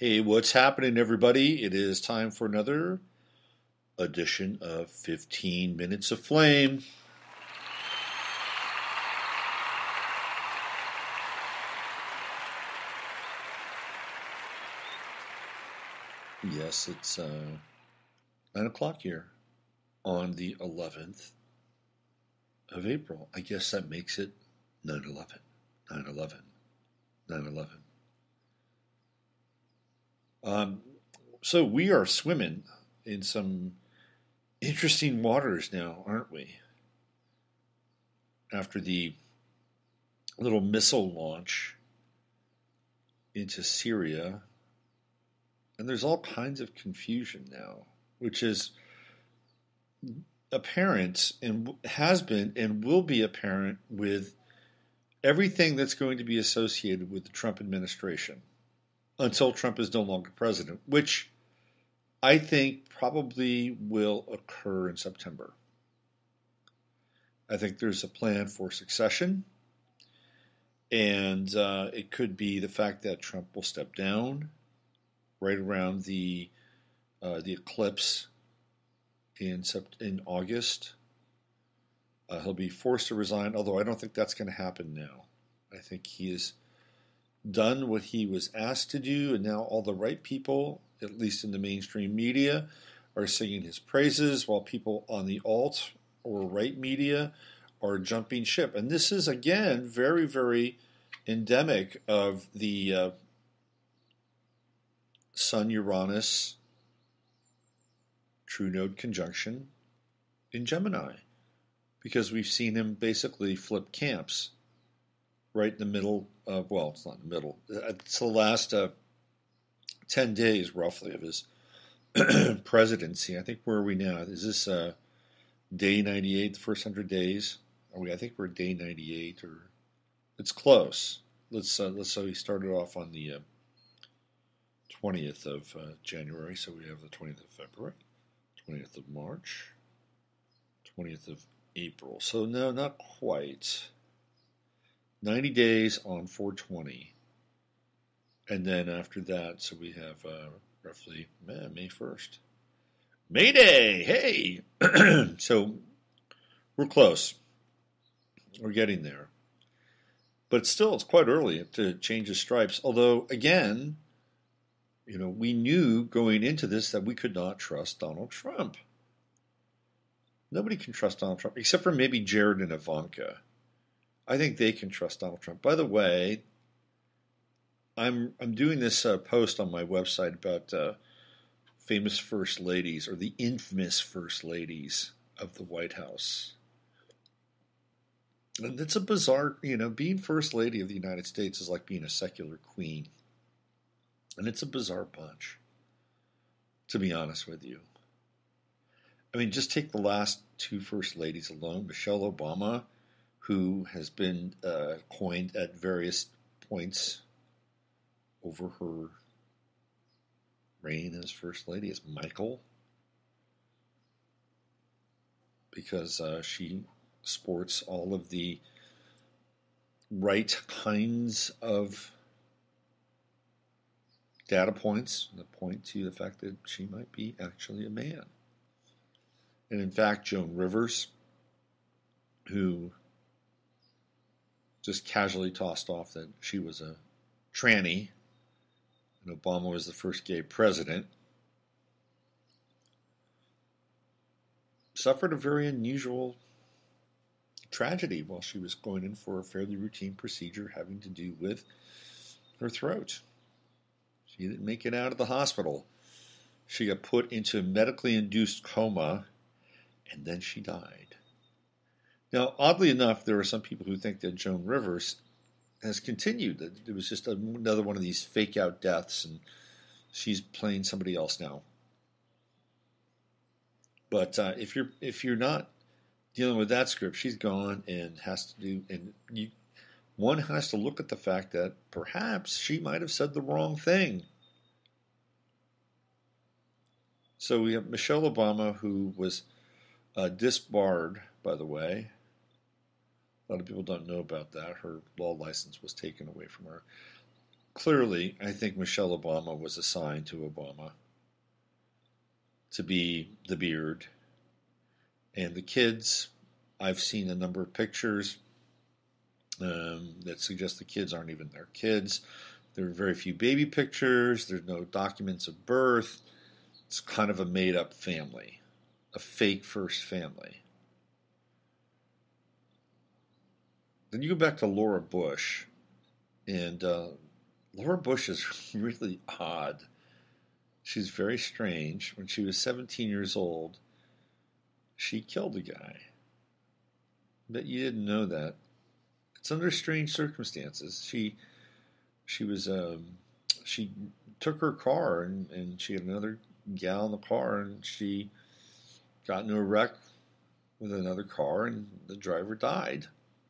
Hey, what's happening, everybody? It is time for another edition of 15 Minutes of Flame. Yes, it's 9 o'clock here on the 11th of April. I guess that makes it 9/11, 9/11, 9/11. So we are swimming in some interesting waters now, aren't we? After the little missile launch into Syria, and there's all kinds of confusion now, which is apparent and has been and will be apparent with everything that's going to be associated with the Trump administration until Trump is no longer president, which I think probably will occur in September. I think there's a plan for succession, and it could be the fact that Trump will step down right around the eclipse in August. He'll be forced to resign, although I don't think that's going to happen now. I think he has done what he was asked to do, and now all the right people, at least in the mainstream media, are singing his praises, while people on the alt or right media are jumping ship. And this is, again, very, very endemic of the Sun-Uranus true node conjunction in Gemini, because we've seen him basically flip camps right in the middle of, well, it's not in the middle, it's the last 10 days roughly of his presidency. I think, where are we now? Is this day 98, the first 100 days? I think we're day 98, or it's close. Let's so he started off on the 20th of January, so we have the 20th of February, 20th of March, 20th of April. So no, not quite. 90 days on 420. And then after that, so we have roughly May 1st. May Day! Hey! So we're close. We're getting there. But still, it's quite early to change the stripes. Although, again, we knew going into this that we could not trust Donald Trump. Nobody can trust Donald Trump, except for maybe Jared and Ivanka. I think they can trust Donald Trump. By the way, I'm doing this post on my website about famous first ladies, or the infamous first ladies of the White House. And it's a bizarre, being first lady of the United States is like being a secular queen. And it's a bizarre bunch, to be honest with you. I mean, just take the last two first ladies alone. Michelle Obama, who has been coined at various points over her reign as First Lady, as Michael, because she sports all of the right kinds of data points that point to the fact that she might be actually a man. And in fact, Joan Rivers, who just casually tossed off that she was a tranny and Obama was the first gay president, suffered a very unusual tragedy while she was going in for a fairly routine procedure having to do with her throat. She didn't make it out of the hospital. She got put into a medically induced coma, and then she died. Now, oddly enough, there are some people who think that Joan Rivers has continued, that it was just another one of these fake out deaths, and she's playing somebody else now. But if you're not dealing with that script, she's gone and has to do, and one has to look at the fact that perhaps she might have said the wrong thing. So we have Michelle Obama, who was disbarred, by the way. A lot of people don't know about that. Her law license was taken away from her. clearly, I think Michelle Obama was assigned to Obama to be the beard. And the kids, I've seen a number of pictures that suggest the kids aren't even their kids. There are very few baby pictures. There's no documents of birth. It's kind of a made-up family, a fake first family. Then you go back to Laura Bush, and Laura Bush is really odd. She's very strange. When she was 17 years old, she killed a guy. Bet you didn't know that. It's under strange circumstances. She took her car and she had another gal in the car, and she got into a wreck with another car, and the driver died.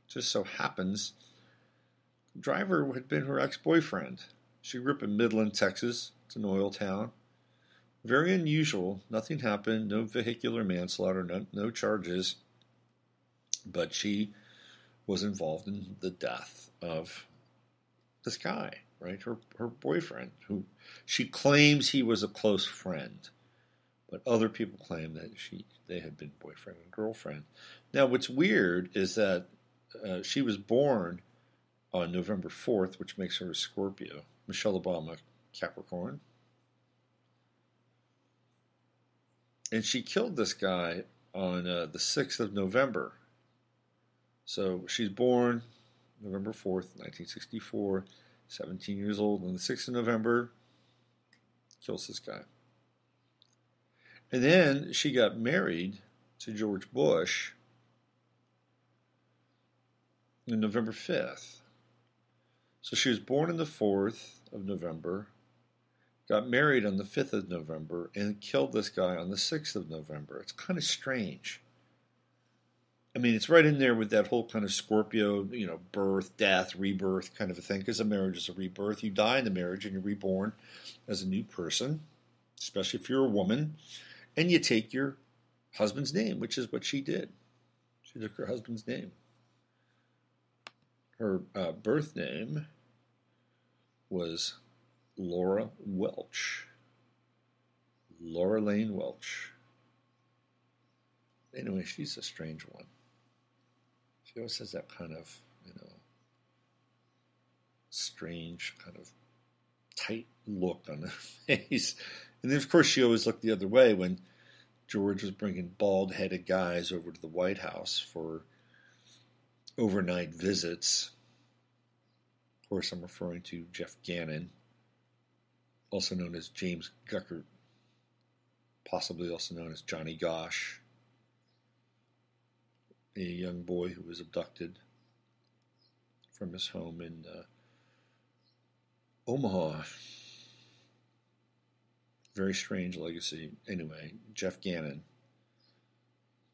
Just so happens the driver had been her ex-boyfriend. She grew up in Midland, Texas. It's an oil town. Very unusual. Nothing happened. No vehicular manslaughter. No charges. But she was involved in the death of this guy, right? Her boyfriend, who she claims he was a close friend, but other people claim that they had been boyfriend and girlfriend. Now, what's weird is that she was born on November 4th, which makes her a Scorpio. Michelle Obama, Capricorn. And she killed this guy on the 6th of November. So she's born November 4th, 1964, 17 years old. On the 6th of November, kills this guy. And then she got married to George Bush on November 5th. So she was born on the 4th of November, got married on the 5th of November, and killed this guy on the 6th of November. It's kind of strange. I mean, it's right in there with that whole kind of Scorpio, birth, death, rebirth kind of a thing, because a marriage is a rebirth. You die in the marriage and you're reborn as a new person, especially if you're a woman, and you take your husband's name, which is what she did. She took her husband's name. Her birth name was Laura Welch. Laura Lane Welch. Anyway, she's a strange one. She always has that kind of, strange, kind of tight look on her face. And then, of course, she always looked the other way when George was bringing bald-headed guys over to the White House for overnight visits. Of course, I'm referring to Jeff Gannon, also known as James Guckert, possibly also known as Johnny Gosch, a young boy who was abducted from his home in Omaha. Very strange legacy. Anyway, Jeff Gannon,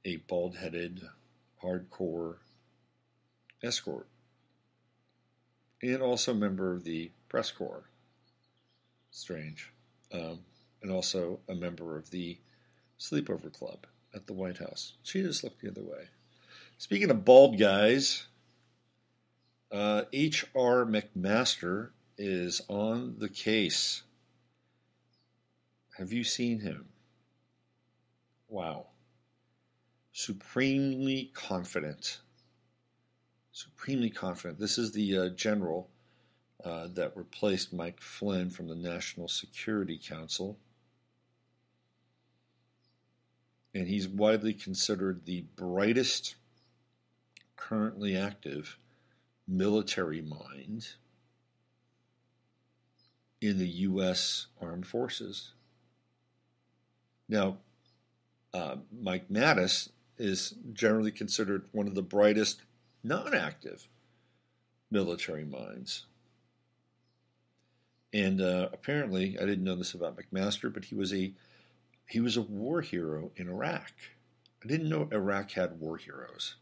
a bald-headed, hardcore escort, and also a member of the press corps. Strange. And also a member of the sleepover club at the White House. She just looked the other way. Speaking of bald guys, H.R. McMaster is on the case. Have you seen him? Wow. Supremely confident. Supremely confident. This is the general that replaced Mike Flynn from the National Security Council. And he's widely considered the brightest currently active military mind in the U.S. Armed Forces. Now, Mike Mattis is generally considered one of the brightest non-active military minds. And apparently, I didn't know this about McMaster, but he was a war hero in Iraq. I didn't know Iraq had war heroes.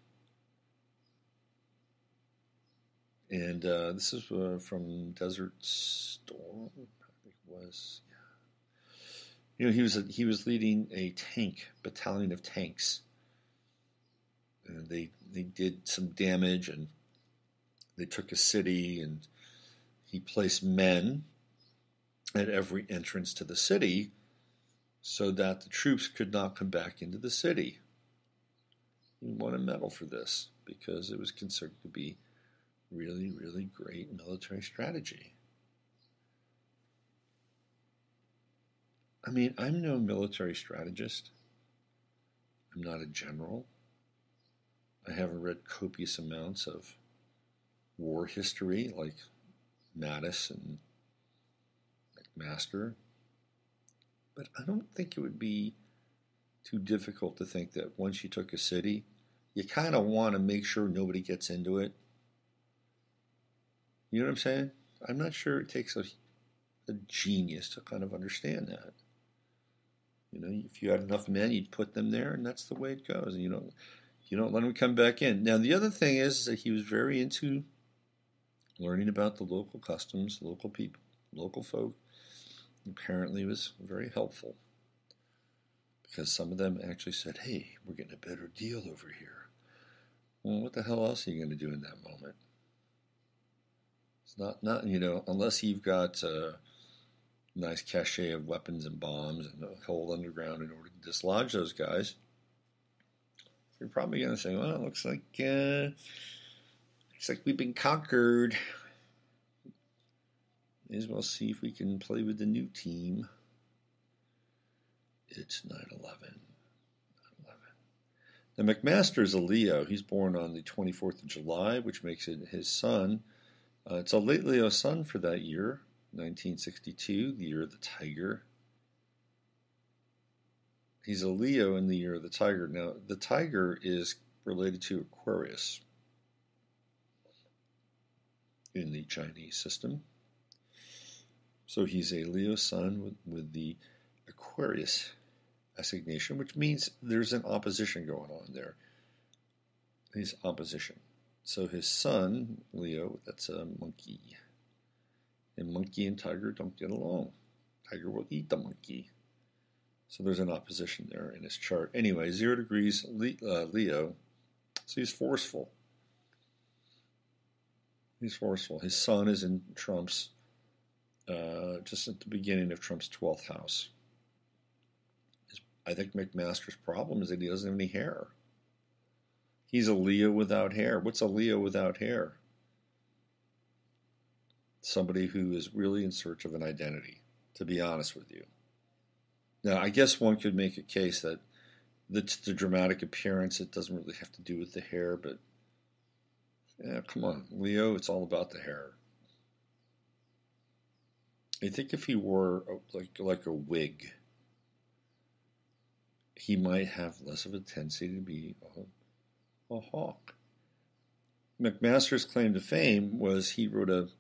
And this is from Desert Storm, I think it was. Yeah. He was leading a battalion of tanks. And they did some damage, and they took a city, and he placed men at every entrance to the city so that the troops could not come back into the city. He won a medal for this because it was considered to be really, really great military strategy. I mean, I'm no military strategist. I'm not a general. I haven't read copious amounts of war history like Mattis and McMaster. But I don't think it would be too difficult to think that once you took a city, you kind of want to make sure nobody gets into it. You know what I'm saying? I'm not sure it takes a genius to kind of understand that. You know, if you had enough men, you'd put them there, and that's the way it goes. And you don't let them come back in. Now, the other thing is that he was very into learning about the local customs, local people, local folk. Apparently, it was very helpful because some of them actually said, "Hey, we're getting a better deal over here." Well, what the hell else are you going to do in that moment? It's not unless you've got a nice cache of weapons and bombs and a hole underground in order to dislodge those guys. You're probably going to say, "Well, it looks like we've been conquered. May as well see if we can play with the new team." It's 9/11. Now, McMaster is a Leo. He's born on the 24th of July, which makes it his son. It's a late Leo sun for that year, 1962, the year of the tiger. He's a Leo in the year of the tiger. Now, the tiger is related to Aquarius in the Chinese system. So he's a Leo sun with the Aquarius assignation, which means there's an opposition going on there. His opposition. So his son, Leo, that's a monkey. And monkey and tiger don't get along. Tiger will eat the monkey. So there's an opposition there in his chart. Anyway, 0 degrees Leo. So he's forceful. He's forceful. His sun is in Trump's, just at the beginning of Trump's 12th house. I think McMaster's problem is that he doesn't have any hair. He's a Leo without hair. What's a Leo without hair? Somebody who is really in search of an identity, to be honest with you. Now, I guess one could make a case that the dramatic appearance, it doesn't really have to do with the hair, but yeah, come on, Leo, it's all about the hair. I think if he wore like a wig, he might have less of a tendency to be a hawk. McMaster's claim to fame was he wrote a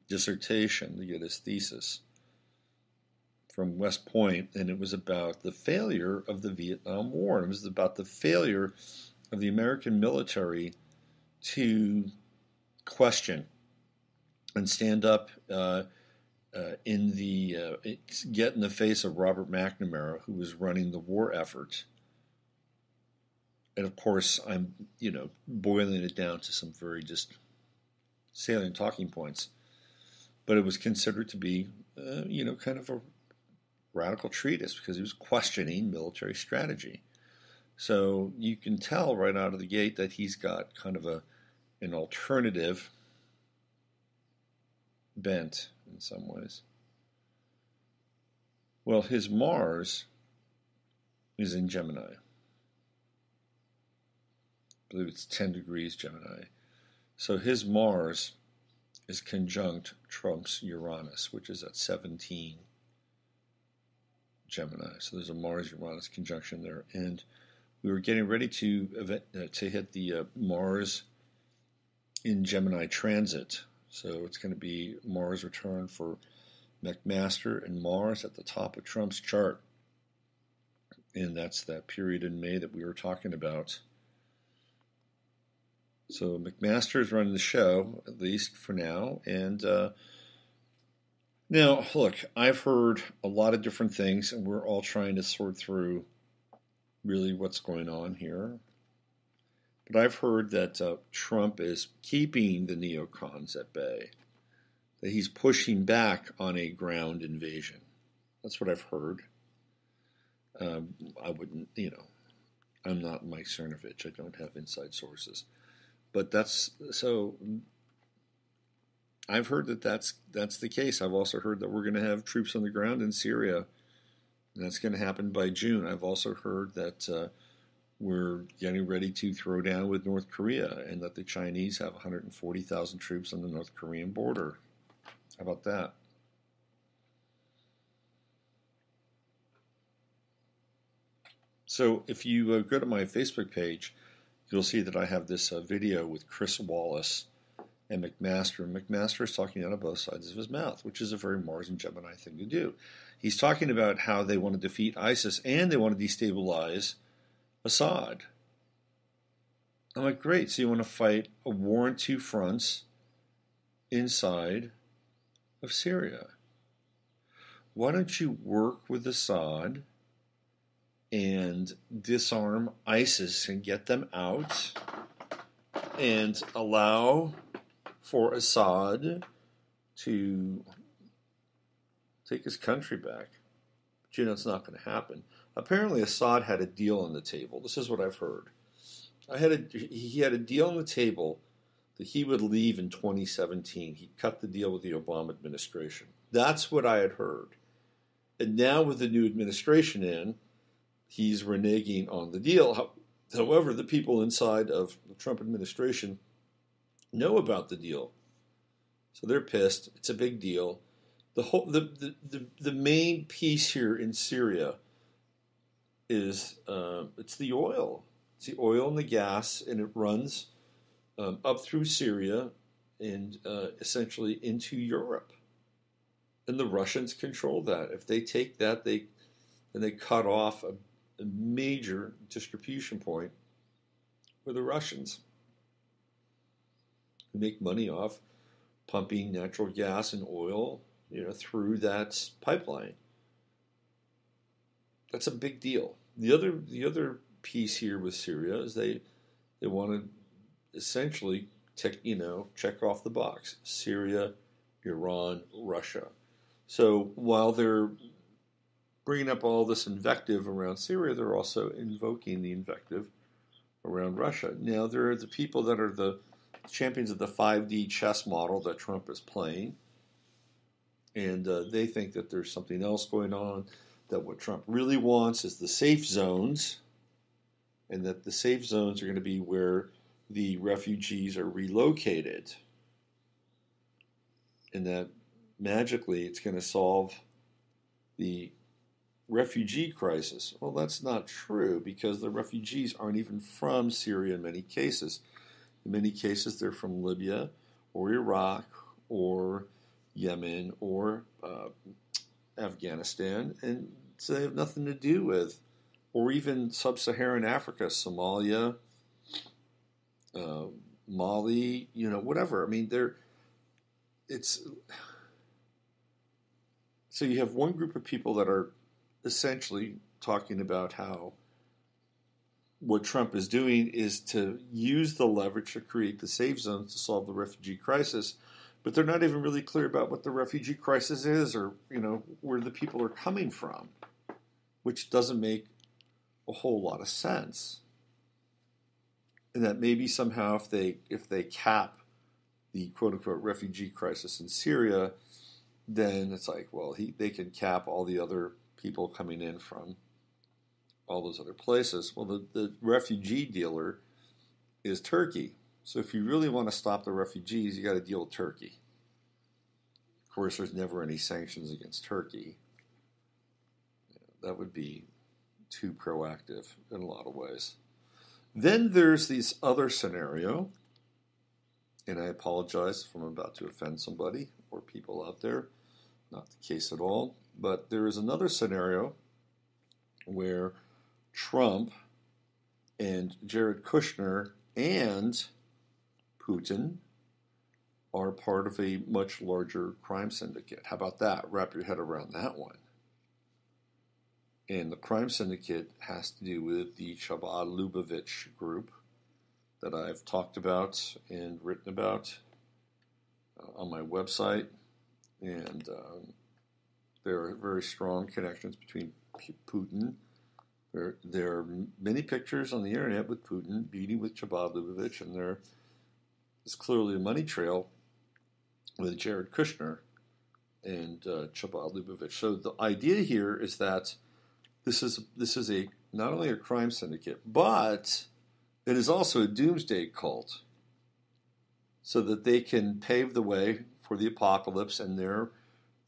dissertation to get his thesis from West Point, and it was about the failure of the Vietnam War. And it was about the failure of the American military to question and stand up get in the face of Robert McNamara, who was running the war effort. And of course, I'm boiling it down to some very just salient talking points. But it was considered to be, kind of a radical treatise because he was questioning military strategy. So you can tell right out of the gate that he's got kind of an alternative bent in some ways. Well, his Mars is in Gemini. I believe it's 10 degrees Gemini. So his Mars is conjunct Trump's Uranus, which is at 17 Gemini. So there's a Mars-Uranus conjunction there. And we were getting ready to hit the Mars in Gemini transit. So it's going to be Mars return for McMaster and Mars at the top of Trump's chart. And that's that period in May that we were talking about. So McMaster is running the show, at least for now. And now, look, I've heard a lot of different things, and we're all trying to sort through really what's going on here. But I've heard that Trump is keeping the neocons at bay. that he's pushing back on a ground invasion. That's what I've heard. I wouldn't, I'm not Mike Cernovich. I don't have inside sources. But so I've heard that's the case. I've also heard that we're going to have troops on the ground in Syria, and that's going to happen by June. I've also heard that we're getting ready to throw down with North Korea, and that the Chinese have 140,000 troops on the North Korean border. How about that? So if you go to my Facebook page, you'll see that I have this video with Chris Wallace and McMaster. McMaster is talking out of both sides of his mouth, which is a very Mars and Gemini thing to do. He's talking about how they want to defeat ISIS and they want to destabilize Assad. I'm like, great, so you want to fight a war on two fronts inside of Syria. Why don't you work with Assad and disarm ISIS and get them out and allow for Assad to take his country back? But it's not going to happen. Apparently Assad had a deal on the table. This is what I've heard. He had a deal on the table that he would leave in 2017. He cut the deal with the Obama administration. That's what I had heard. And now with the new administration in, he's reneging on the deal. However, the people inside of the Trump administration know about the deal, so they're pissed. It's a big deal. The main piece here in Syria is it's the oil. It's the oil and the gas, and it runs up through Syria and essentially into Europe. And the Russians control that. If they take that, they cut off a major distribution point for the Russians, who make money off pumping natural gas and oil, through that pipeline. That's a big deal. The other piece here with Syria is they want to essentially check off the box: Syria, Iran, Russia. So while they're bringing up all this invective around Syria, they're also invoking the invective around Russia. Now, there are the people that are the champions of the 5D chess model that Trump is playing, and they think that there's something else going on, that what Trump really wants is the safe zones, and that the safe zones are going to be where the refugees are relocated, and that magically it's going to solve the refugee crisis. Well, that's not true, because the refugees aren't even from Syria in many cases. In many cases, they're from Libya or Iraq or Yemen or Afghanistan, and so they have nothing to do with, or even sub-Saharan Africa, Somalia, Mali, whatever. I mean, so you have one group of people that are essentially talking about how what Trump is doing is to use the leverage to create the safe zones to solve the refugee crisis, but they're not even really clear about what the refugee crisis is, or where the people are coming from, which doesn't make a whole lot of sense. And that maybe somehow if they cap the quote unquote refugee crisis in Syria, then it's like, well, they can cap all the other people coming in from all those other places. Well, the refugee dealer is Turkey. So if you really want to stop the refugees, you got to deal with Turkey. Of course, there's never any sanctions against Turkey. That would be too proactive in a lot of ways. Then there's this other scenario, and I apologize if I'm about to offend somebody or people out there. Not the case at all. But there is another scenario where Trump and Jared Kushner and Putin are part of a much larger crime syndicate. How about that? Wrap your head around that one. And the crime syndicate has to do with the Chabad Lubavitch group that I've talked about and written about on my website. and there are very strong connections between Putin. There are many pictures on the internet with Putin meeting with Chabad Lubavitch, and there is clearly a money trail with Jared Kushner and Chabad Lubavitch. So the idea here is that this is a not only a crime syndicate, but it is also a doomsday cult, so that they can pave the way for the apocalypse and their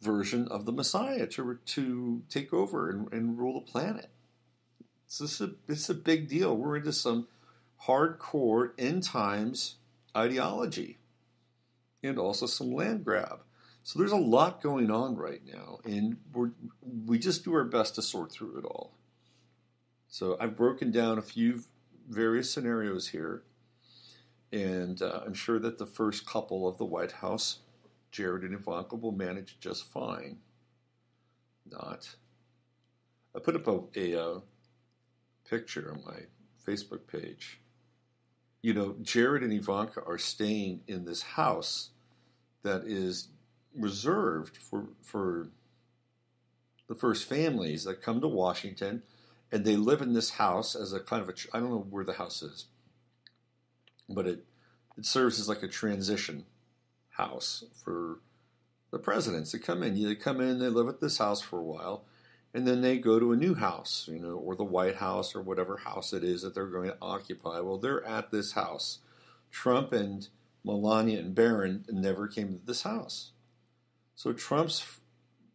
version of the Messiah to take over and rule the planet. So it's a big deal. We're into some hardcore end times ideology and also some land grab. So there's a lot going on right now, and we just do our best to sort through it all. So I've broken down a few various scenarios here, and I'm sure that the first couple of the White House, Jared and Ivanka, will manage just fine. Not. I put up a picture on my Facebook page. You know, Jared and Ivanka are staying in this house that is reserved for the first families that come to Washington, and they live in this house as a kind of I don't know where the house is, but it serves as like a transition house for the presidents to come in. They come in, they live at this house for a while, and then they go to a new house, you know, or the White House or whatever house it is that they're going to occupy. Well, they're at this house. Trump and Melania and Barron never came to this house. So Trump's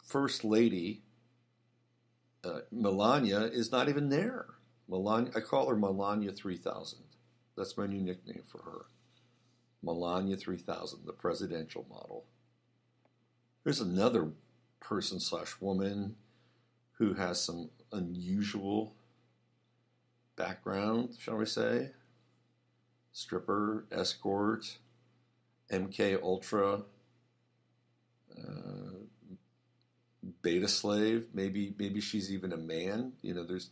first lady, Melania, is not even there. Melania, I call her Melania 3000. That's my new nickname for her. Melania 3000, the presidential model. There's another person/woman who has some unusual background, shall we say. Stripper, escort, MK Ultra, beta slave. Maybe she's even a man. You know, there's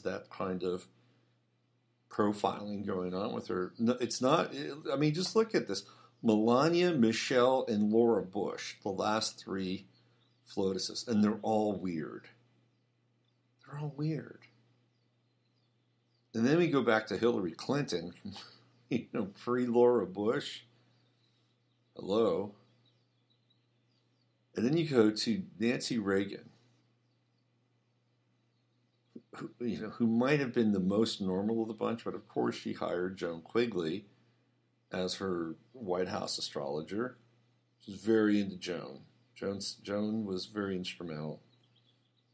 that kind of profiling going on with her. No, it's not. I mean, just look at this: Melania, Michelle, and Laura Bush. The last three FLOTUSes, and they're all weird. They're all weird. And then we go back to Hillary Clinton, you know, pre-Laura Bush. Hello. And then you go to Nancy Reagan, who might have been the most normal of the bunch, but of course she hired Joan Quigley as her White House astrologer. She was very into Joan. Joan was very instrumental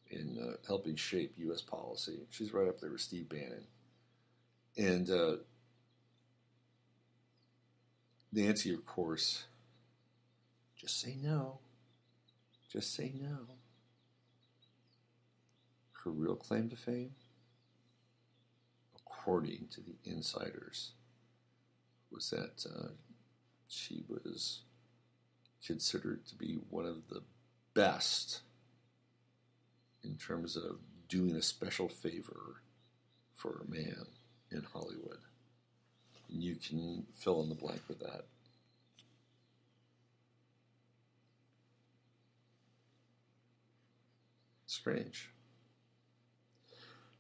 in helping shape U.S. policy. She's right up there with Steve Bannon. And Nancy, of course, just say no. Just say no. Her real claim to fame, according to the insiders, was that she was considered to be one of the best in terms of doing a special favor for a man in Hollywood. You can fill in the blank with that. Strange.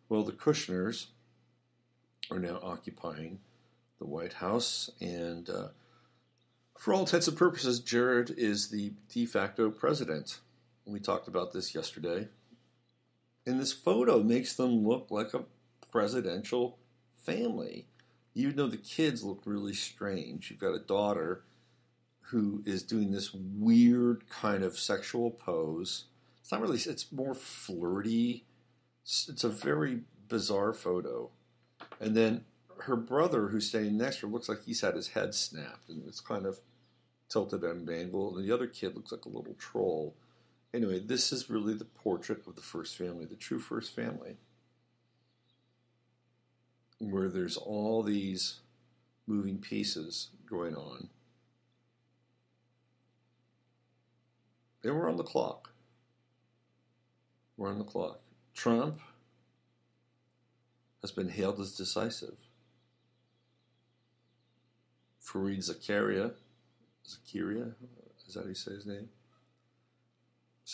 Well, the Kushners are now occupying the White House, and for all intents and purposes, Jared is the de facto president. We talked about this yesterday. And this photo makes them look like a presidential family, even though the kids look really strange. You've got a daughter who is doing this weird kind of sexual pose. It's not really, it's more flirty. It's a very bizarre photo. And then her brother, who's standing next to her, looks like he's had his head snapped, and it's kind of tilted at an angle. And the other kid looks like a little troll. Anyway, this is really the portrait of the first family, the true first family, where there's all these moving pieces going on. And we're on the clock. We're on the clock. Trump has been hailed as decisive. Fareed Zakaria, is that how you say his name?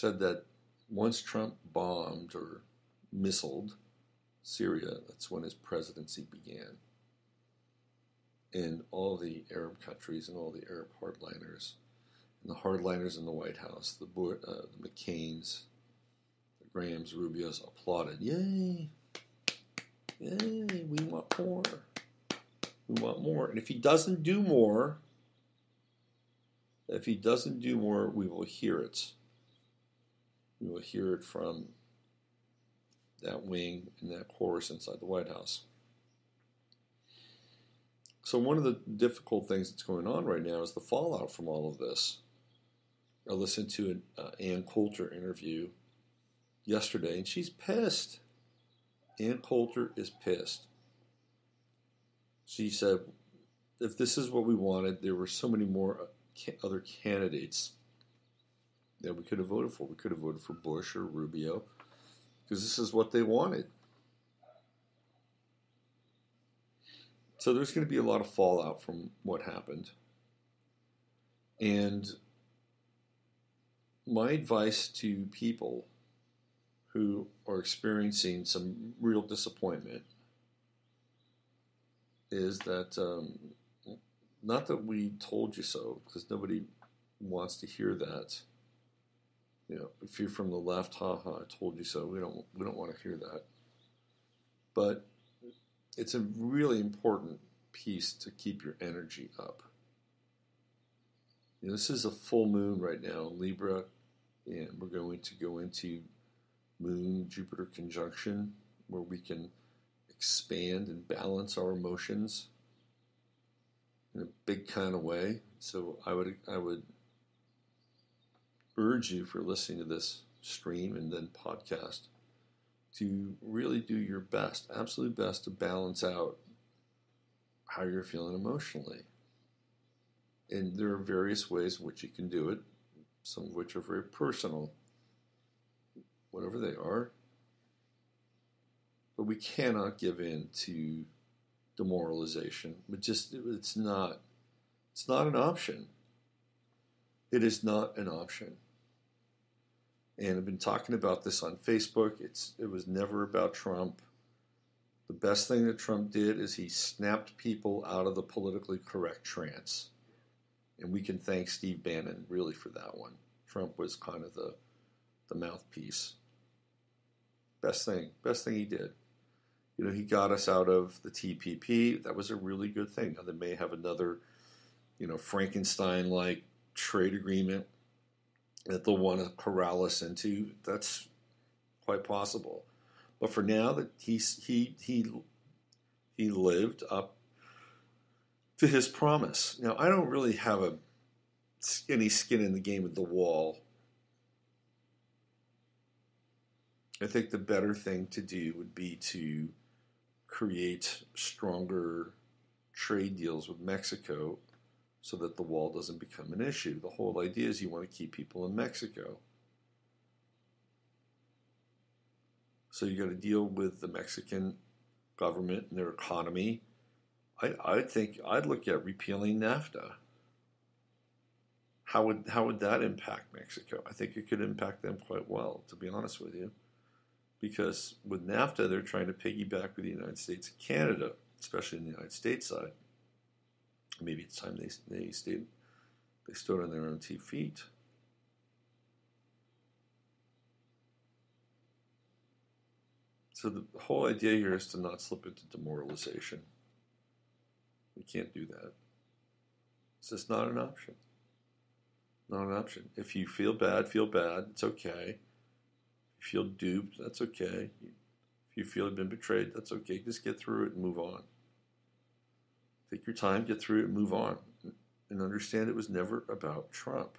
said that once Trump bombed or missiled Syria, that's when his presidency began. And all the Arab countries and all the Arab hardliners, and the hardliners in the White House, the McCains, the Grahams, Rubios applauded. Yay! Yay! We want more. We want more. And if he doesn't do more, we will hear it. We will hear it from that wing and that chorus inside the White House. So one of the difficult things that's going on right now is the fallout from all of this. I listened to an Ann Coulter interview yesterday, and she's pissed. Ann Coulter is pissed. She said, if this is what we wanted, there were so many more other candidates that we could have voted for. We could have voted for Bush or Rubio, because this is what they wanted. So there's going to be a lot of fallout from what happened. And my advice to people who are experiencing some real disappointment is that, not that we told you so, because nobody wants to hear that. You know, if you're from the left, haha, I told you so. We don't want to hear that. But it's a really important piece to keep your energy up. You know, this is a full moon right now in Libra, and we're going to go into Moon-Jupiter conjunction, where we can expand and balance our emotions in a big kind of way. So I would urge you, for listening to this stream and then podcast, to really do your best, absolute best, to balance out how you're feeling emotionally. And there are various ways in which you can do it, some of which are very personal, whatever they are. But we cannot give in to demoralization. It's not an option. It is not an option. And I've been talking about this on Facebook. It was never about Trump. The best thing that Trump did is he snapped people out of the politically correct trance. And we can thank Steve Bannon really for that one. Trump was kind of the mouthpiece. Best thing he did. You know, he got us out of the TPP. That was a really good thing. Now, they may have another, Frankenstein-like trade agreement that they'll want to corral us into. That's quite possible. But for now, that he lived up to his promise. Now, I don't really have any skin in the game with the wall. I think the better thing to do would be to create stronger trade deals with Mexico so that the wall doesn't become an issue. The whole idea is you want to keep people in Mexico. So you got to deal with the Mexican government and their economy. I think I'd look at repealing NAFTA. How would that impact Mexico? I think it could impact them quite well, to be honest with you. Because with NAFTA, they're trying to piggyback with the United States and Canada, especially in the United States side. Maybe it's time they stood on their own 2 feet. So the whole idea here is to not slip into demoralization. We can't do that. It's just not an option. Not an option. If you feel bad, it's okay. If you feel duped, that's okay. If you feel you've been betrayed, that's okay. Just get through it and move on. Take your time, get through it and move on. And understand it was never about Trump.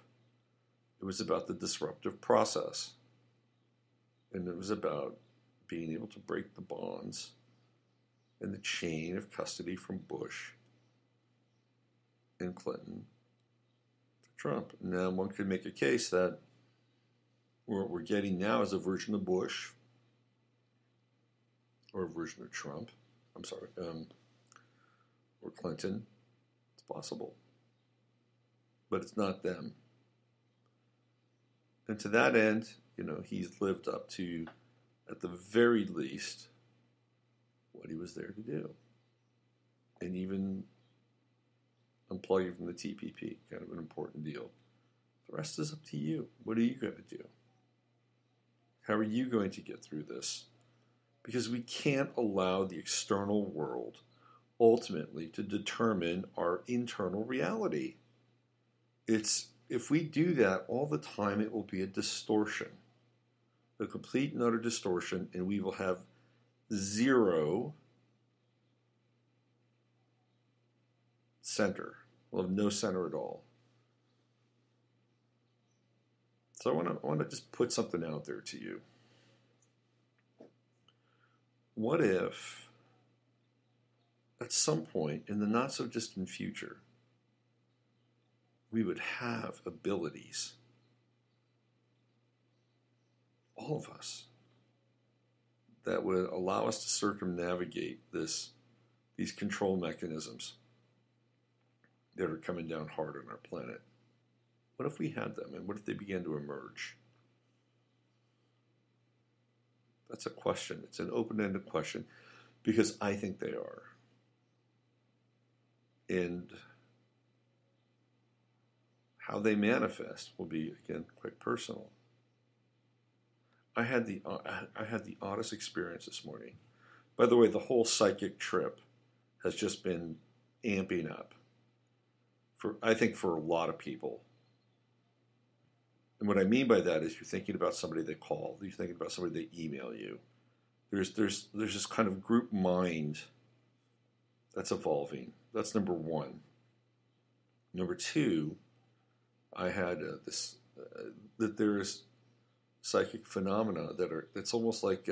It was about the disruptive process. And it was about being able to break the bonds and the chain of custody from Bush and Clinton to Trump. Now, one could make a case that what we're getting now is a version of Bush or a version of Trump. Or Clinton. It's possible. But it's not them. And to that end, he's lived up to, at the very least, what he was there to do. And even unplugging from the TPP, kind of an important deal. The rest is up to you. What are you going to do? How are you going to get through this? Because we can't allow the external world ultimately to determine our internal reality. If we do that all the time, it will be a distortion, a complete and utter distortion, and we will have zero center. We'll have no center at all. So I want to just put something out there to you. What if, at some point in the not so distant future, we would have abilities, all of us, that would allow us to circumnavigate these control mechanisms that are coming down hard on our planet? What if we had them, and what if they began to emerge? That's a question. It's an open-ended question, because I think they are. And how they manifest will be, again, quite personal. I had the oddest experience this morning. By the way, the whole psychic trip has just been amping up, I think, for a lot of people. And what I mean by that is you're thinking about somebody they call, you're thinking about somebody they email you. There's this kind of group mind that's evolving. That's number one. Number two, I had that there's psychic phenomena that's almost like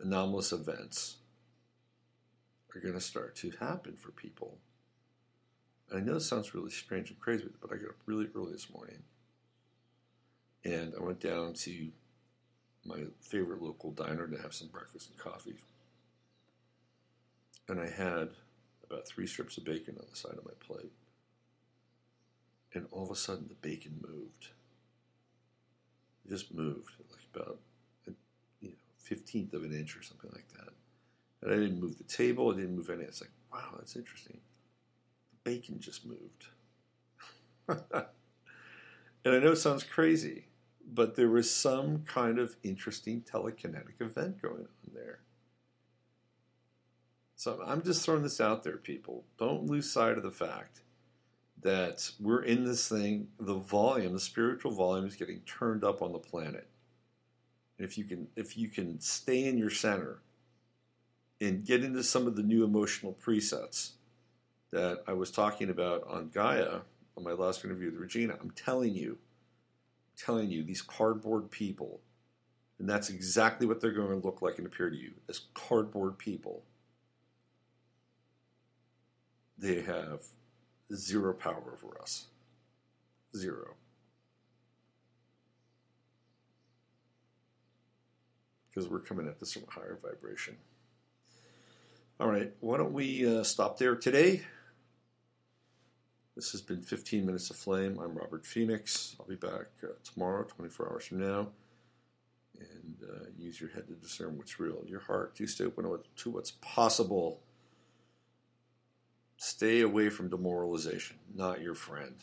anomalous events are going to start to happen for people. I know it sounds really strange and crazy, but I got up really early this morning, and I went down to my favorite local diner to have some breakfast and coffee. And I had about 3 strips of bacon on the side of my plate. And all of a sudden, the bacon moved. It just moved, like about 15th of an inch or something like that. And I didn't move the table, I didn't move anything. It's like, wow, that's interesting. Bacon just moved. And I know it sounds crazy, but there was some kind of interesting telekinetic event going on there. So I'm just throwing this out there, people. Don't lose sight of the fact that we're in this thing, the spiritual volume is getting turned up on the planet. And if you can stay in your center and get into some of the new emotional presets that I was talking about on Gaia, on my last interview with Regina, I'm telling you, these cardboard people, and that's exactly what they're going to look like and appear to you, as cardboard people. They have zero power over us. Zero. Because we're coming at this from a higher vibration. All right, why don't we stop there today? This has been 15 Minutes of Flame. I'm Robert Phoenix. I'll be back tomorrow, 24 hours from now. And use your head to discern what's real. Your heart to stay open to what's possible. Stay away from demoralization, not your friend.